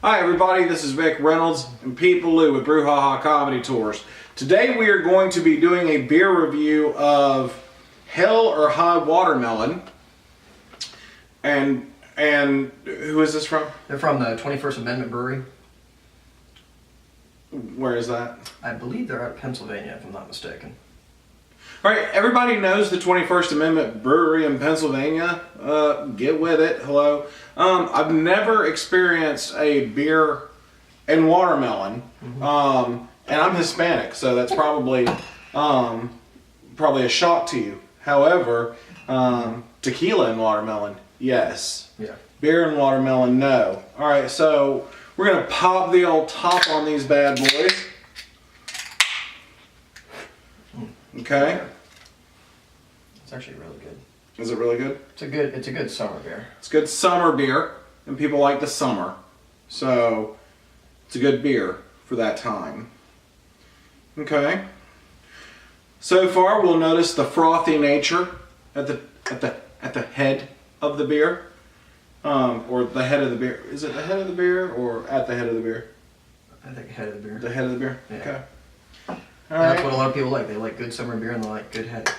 Hi everybody, this is Vic Reynolds and Pete Ballou with BrewHaHa Comedy Tours. Today we are going to be doing a beer review of Hell or High Watermelon. And who is this from? They're from the 21st Amendment Brewery. Where is that? I believe they're out of Pennsylvania, if I'm not mistaken. Alright, everybody knows the 21st Amendment Brewery in Pennsylvania. Get with it, hello. I've never experienced a beer and watermelon. And I'm Hispanic, so that's probably a shock to you. However, tequila and watermelon, yes. Yeah. Beer and watermelon, no. Alright, so we're going to pop the old top on these bad boys. Okay. It's actually really good. Is it really good? It's a good summer beer. It's good summer beer, and people like the summer. So, it's a good beer for that time. Okay. So far, we'll notice the frothy nature at the head of the beer. Or the head of the beer. Is it the head of the beer or at the head of the beer? I think head of the beer. The head of the beer? Yeah. Okay. All That's right. what a lot of people like. They like good summer beer and they like good head.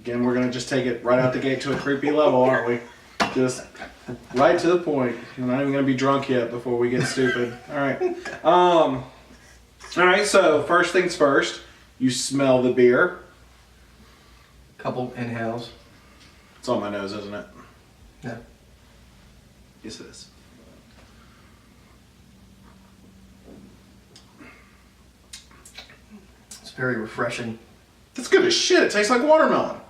Again, we're going to just take it right out the gate to a creepy level, aren't we? Just right to the point. We're not even going to be drunk yet before we get stupid. All right. All right, so first things first, you smell the beer. Couple inhales. It's on my nose, isn't it? Yeah. Yes, it is. It's very refreshing. It's good as shit. It tastes like watermelon.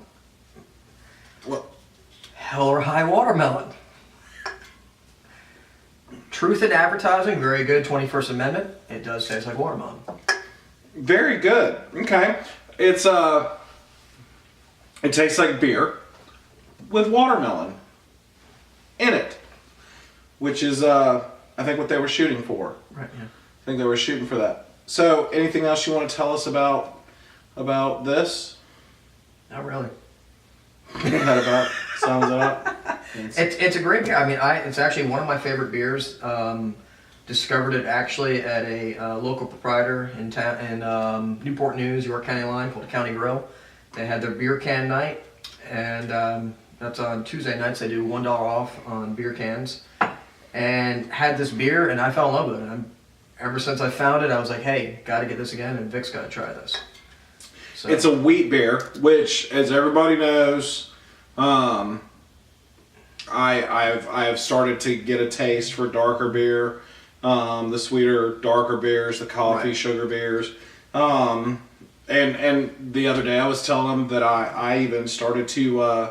What? Hell or High Watermelon. Truth in advertising, very good. 21st Amendment. It does taste like watermelon. Very good. Okay. It tastes like beer with watermelon in it, which is I think what they were shooting for. Right. Yeah. I think they were shooting for that. So, anything else you want to tell us about this? Not really. That about sums it up. It's a great beer. I mean, it's actually one of my favorite beers. Discovered it actually at a local proprietor in town in Newport News, York County line, called the County Grill. They had their beer can night, and that's on Tuesday nights. They do $1 off on beer cans, and had this beer, and I fell in love with it. Ever since I found it, I was like, hey, got to get this again, and Vic's got to try this. So. It's a wheat beer, which, as everybody knows, I have started to get a taste for darker beer, the sweeter, darker beers, the coffee, right. Sugar beers. And the other day I was telling them that I even started to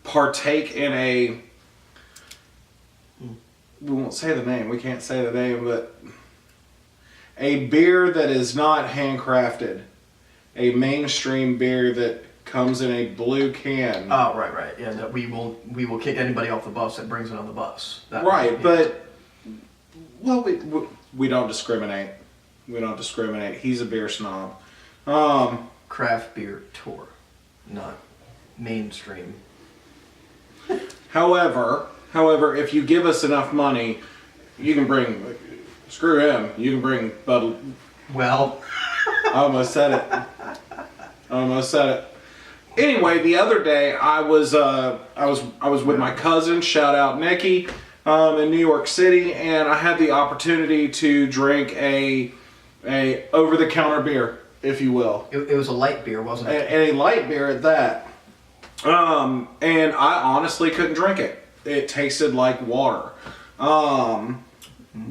partake in a, we won't say the name, we can't say the name, but a beer that is not handcrafted. A mainstream beer that comes in a blue can. Oh, right. Yeah, that we will kick anybody off the bus that brings it on the bus. Right, but well, we don't discriminate. We don't discriminate. He's a beer snob. Craft beer tour, not mainstream. However, if you give us enough money, you can bring. Screw him. You can bring Bud. Well, I almost said it. Anyway, the other day I was with my cousin, shout out Nikki, in New York City, and I had the opportunity to drink a over-the-counter beer, if you will. it was a light beer, wasn't it? And a light beer at that. And I honestly couldn't drink it. It tasted like water.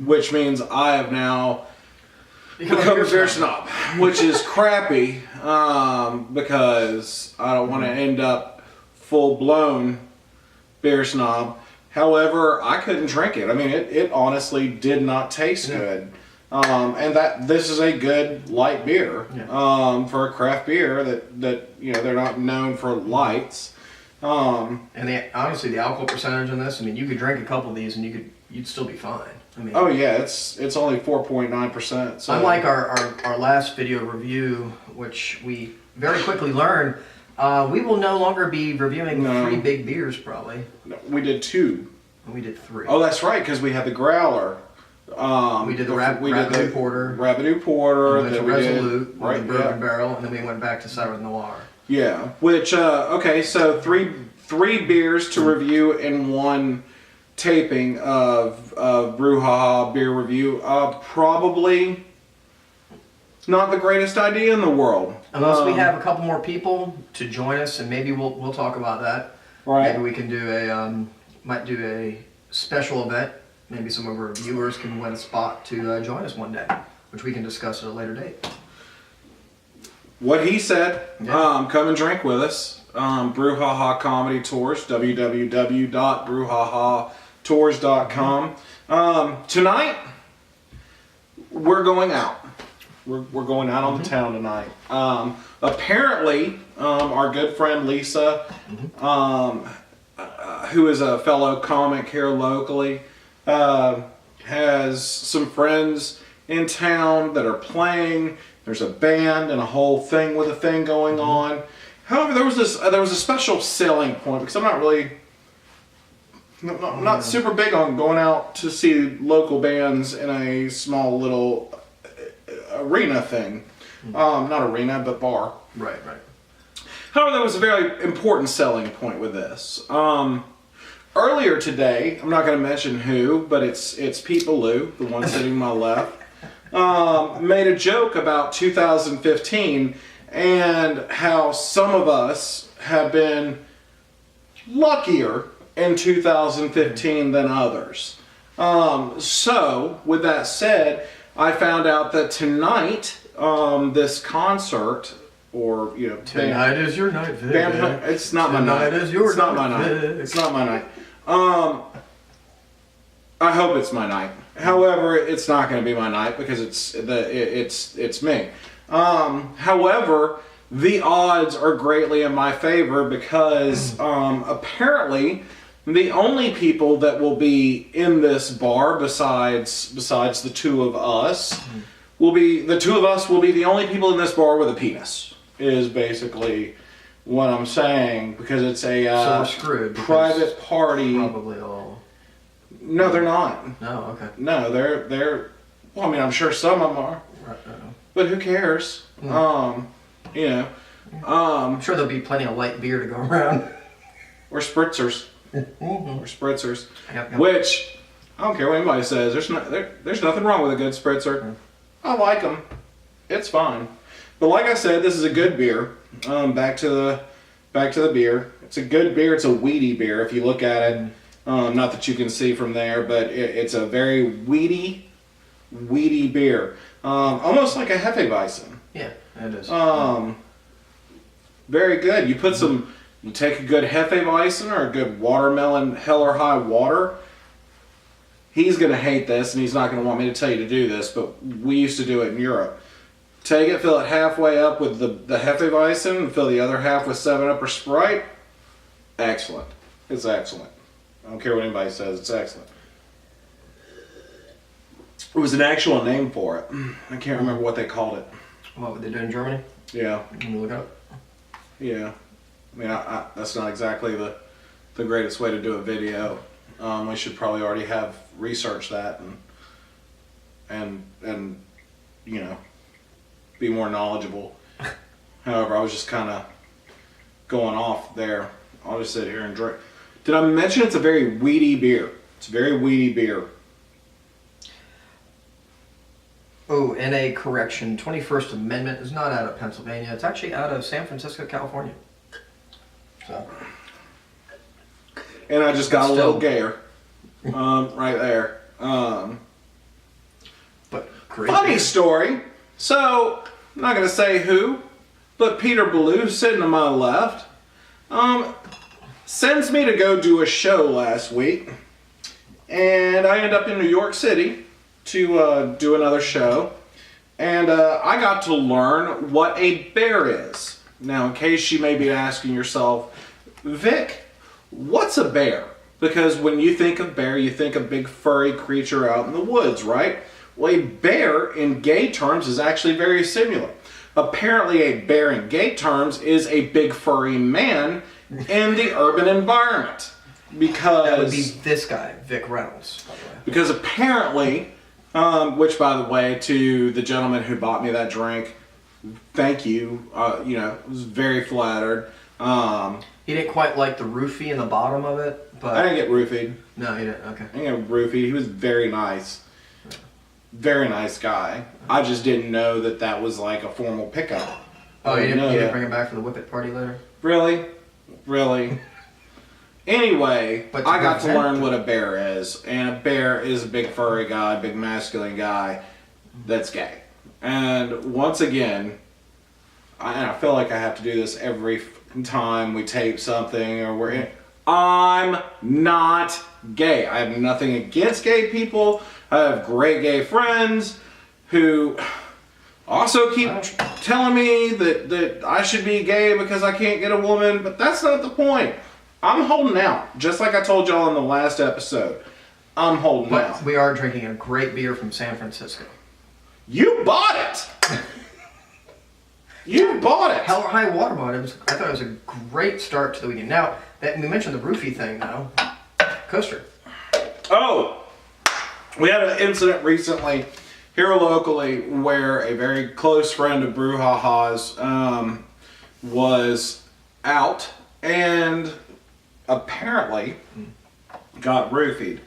Which means I have now become a beer snob, which is crappy, because I don't want to end up full-blown beer snob. However, I couldn't drink it. I mean, it honestly did not taste good. And this is a good light beer, for a craft beer that they're not known for lights. And honestly, the alcohol percentage in this, I mean, you could drink a couple of these and you'd still be fine. I mean, oh yeah, it's only 4.9%. So. Unlike our last video review, which we very quickly learned, we will no longer be reviewing 3 big beers, probably. No, we did 2. We did 3. Oh, that's right, because we had the growler. We did the Rabbit Porter. Rabbit Porter. We went to Resolute, right, the Bourbon Barrel, and then we went back to Sour Noir. Yeah, which, okay, so three beers to review in one taping of BrewHaHa Beer-View. Probably not the greatest idea in the world. Unless we have a couple more people to join us, and maybe we'll talk about that. Right. Maybe we can do might do a special event. Maybe some of our viewers can win a spot to join us one day, which we can discuss at a later date. What he said, Yeah. come and drink with us. BrewHaHa Comedy Tours, www.brewhahatours.com. Tonight, we're going out. We're going out on the town tonight. Apparently, our good friend Lisa, who is a fellow comic here locally, has some friends in town that are playing. There's a band and a whole thing with a thing going on. However, there was a special selling point because I'm not super big on going out to see local bands in a small little arena thing. Not arena, but bar. Right. However, there was a very important selling point with this. Earlier today, I'm not going to mention who, but it's Pete Ballou, the one sitting to my left, made a joke about 2015 and how some of us have been luckier in 2015 than others. So, with that said, I found out that tonight, this concert, or Tonight is your night, Vic. it's not my night. Tonight is your It's not my night, night. Vic. It's not my night. I hope it's my night. However, it's not going to be my night because it's me. However, the odds are greatly in my favor because apparently the only people that will be in this bar besides the two of us will be the only people in this bar with a penis. Is basically what I'm saying because it's a So we're screwed. private party. Probably all. No, they're not. No, okay. No, they're. Well, I mean, I'm sure some of them are, Right. but who cares? Mm. I'm sure there'll be plenty of light beer to go around. Or spritzers, Mm-hmm. or spritzers. Yep. Which I don't care what anybody says. There's nothing wrong with a good spritzer. I like them. It's fine. But like I said, this is a good beer. Back to the beer. It's a good beer. It's a weedy beer if you look at it. Not that you can see from there, but it's a very weedy beer. Almost like a Hefeweizen. Yeah, it is. Very good. You take a good Hefeweizen or a good watermelon Hell or High Water. He's going to hate this and he's not going to want me to tell you to do this, but we used to do it in Europe. Take it, fill it halfway up with the Hefeweizen, and fill the other half with 7-Up or Sprite. Excellent. It's excellent. I don't care what anybody says, it's excellent. It was an actual name for it. I can't remember what they called it. What would they do in Germany? Yeah. Let me look it up. Yeah. I mean, that's not exactly the greatest way to do a video. We should probably already have researched that and be more knowledgeable. However, I was just kind of going off there. I'll just sit here and drink. Did I mention it's a very weedy beer? It's a very weedy beer. Oh, and a correction. 21st Amendment is not out of Pennsylvania. It's actually out of San Francisco, California. So. And I just got a Still. little gayer. Right there. But crazy. Funny story. So, I'm not going to say who, but Peter Ballou, sitting to my left, sends me to go do a show last week. And I end up in New York City to do another show. And I got to learn what a bear is. Now, in case you may be asking yourself, Vic, what's a bear? Because when you think of bear, you think of big furry creature out in the woods, right? Well, a bear in gay terms is actually very similar. Apparently, a bear in gay terms is a big furry man in the urban environment. because That would be this guy, Vic Reynolds, by the way. Because apparently, which by the way, to the gentleman who bought me that drink, thank you. I was very flattered. He didn't quite like the roofie in the bottom of it, but I didn't get roofied. No, he didn't. Okay. I didn't get roofied. He was very nice. Very nice guy. I just didn't know that was like a formal pickup. Oh, you didn't bring him back for the Whip It party later? Really? Anyway, But I got to learn what a bear is. And a bear is a big furry guy, big masculine guy that's gay. And once again, I feel like I have to do this every time we tape something or we're in. I'm not gay. I have nothing against gay people. I have great gay friends who also keep telling me that I should be gay because I can't get a woman, but that's not the point. I'm holding out, just like I told y'all in the last episode. I'm holding out. But we are drinking a great beer from San Francisco. You bought it! You bought it! Hell or Highwater bought it. I thought it was a great start to the weekend. Now, that we mentioned the roofie thing, though. Coaster. Oh! We had an incident recently here locally where a very close friend of BrewHaHa's was out and apparently got roofied.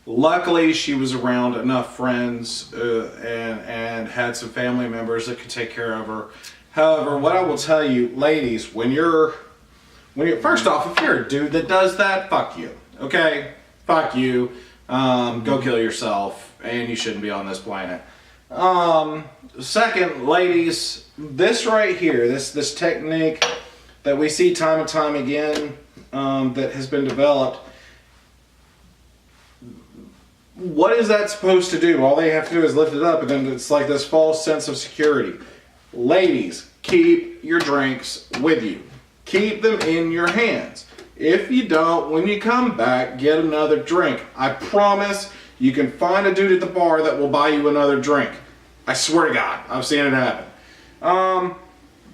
Luckily, she was around enough friends and had some family members that could take care of her. However, what I will tell you, ladies, when you're first off, if you're a dude that does that, fuck you. Okay? Fuck you. Go kill yourself, and you shouldn't be on this planet. Second, ladies, this right here, this technique that we see time and time again, that has been developed, what is that supposed to do? All they have to do is lift it up, and then it's like this false sense of security. Ladies, keep your drinks with you. Keep them in your hands. If you don't, when you come back, get another drink. I promise you can find a dude at the bar that will buy you another drink. I swear to God, I've seen it happen.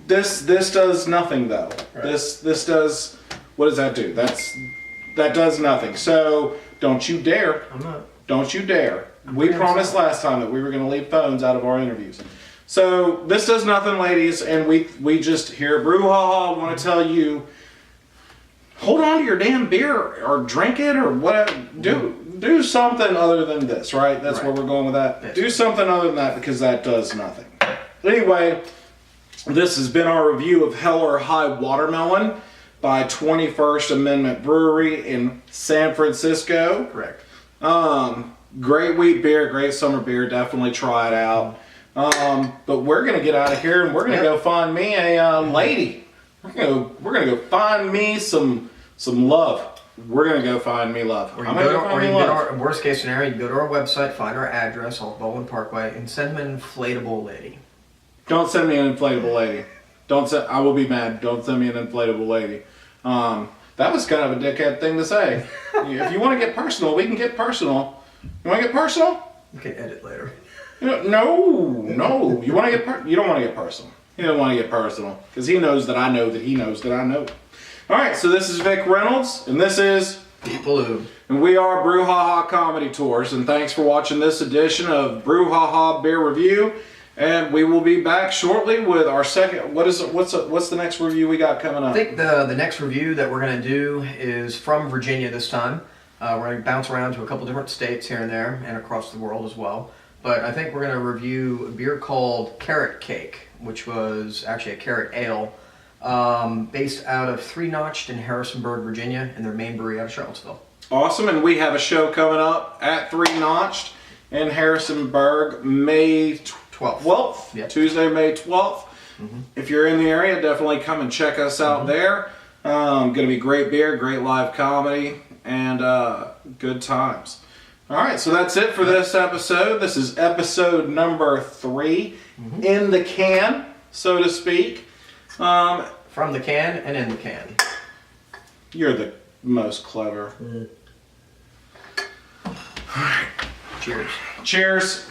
This does nothing though. Right. This does, what does that do? That does nothing. So don't you dare. I'm not. Don't you dare. We promised last time that we were going to leave phones out of our interviews. So this does nothing, ladies, and we just here at BrewHaHa want to tell you, hold on to your damn beer or drink it or whatever. Do something other than this, right? That's where we're going with that. Yes. Do something other than that because that does nothing. Anyway, this has been our review of Hell or High Watermelon by 21st Amendment Brewery in San Francisco. Correct. Great wheat beer, great summer beer. Definitely try it out. But we're gonna get out of here and we're gonna go find me a lady. We're gonna go find me some love. We're gonna go find me love. Or you go to our worst case scenario, you go to our website, find our address off Baldwin Parkway, and send them an inflatable lady. Don't send me an inflatable lady. I will be mad. Don't send me an inflatable lady. That was kind of a dickhead thing to say. If you want to get personal, we can get personal. You want to get personal? You can edit later. No. You want to get you don't want to get personal. He don't want to get personal because he knows that I know that he knows that I know. All right, so this is Vic Reynolds, and this is People Who. And we are BrewHaHa Comedy Tours, and thanks for watching this edition of BrewHaHa Beer-View. And we will be back shortly with our second. What's the next review we got coming up? I think the next review that we're going to do is from Virginia this time. We're going to bounce around to a couple different states here and there, and across the world as well. But I think we're going to review a beer called Carrot Cake, which was actually a carrot ale, based out of Three Notched in Harrisonburg, Virginia, and their main brewery out of Charlottesville. Awesome, and we have a show coming up at Three Notched in Harrisonburg, May 12th. Yep. Tuesday, May 12th. Mm-hmm. If you're in the area, definitely come and check us out there. Going to be great beer, great live comedy, and good times. All right, so that's it for this episode. This is episode number 3 in the can, so to speak. From the can and in the can. You're the most clever. All right. Cheers. Cheers.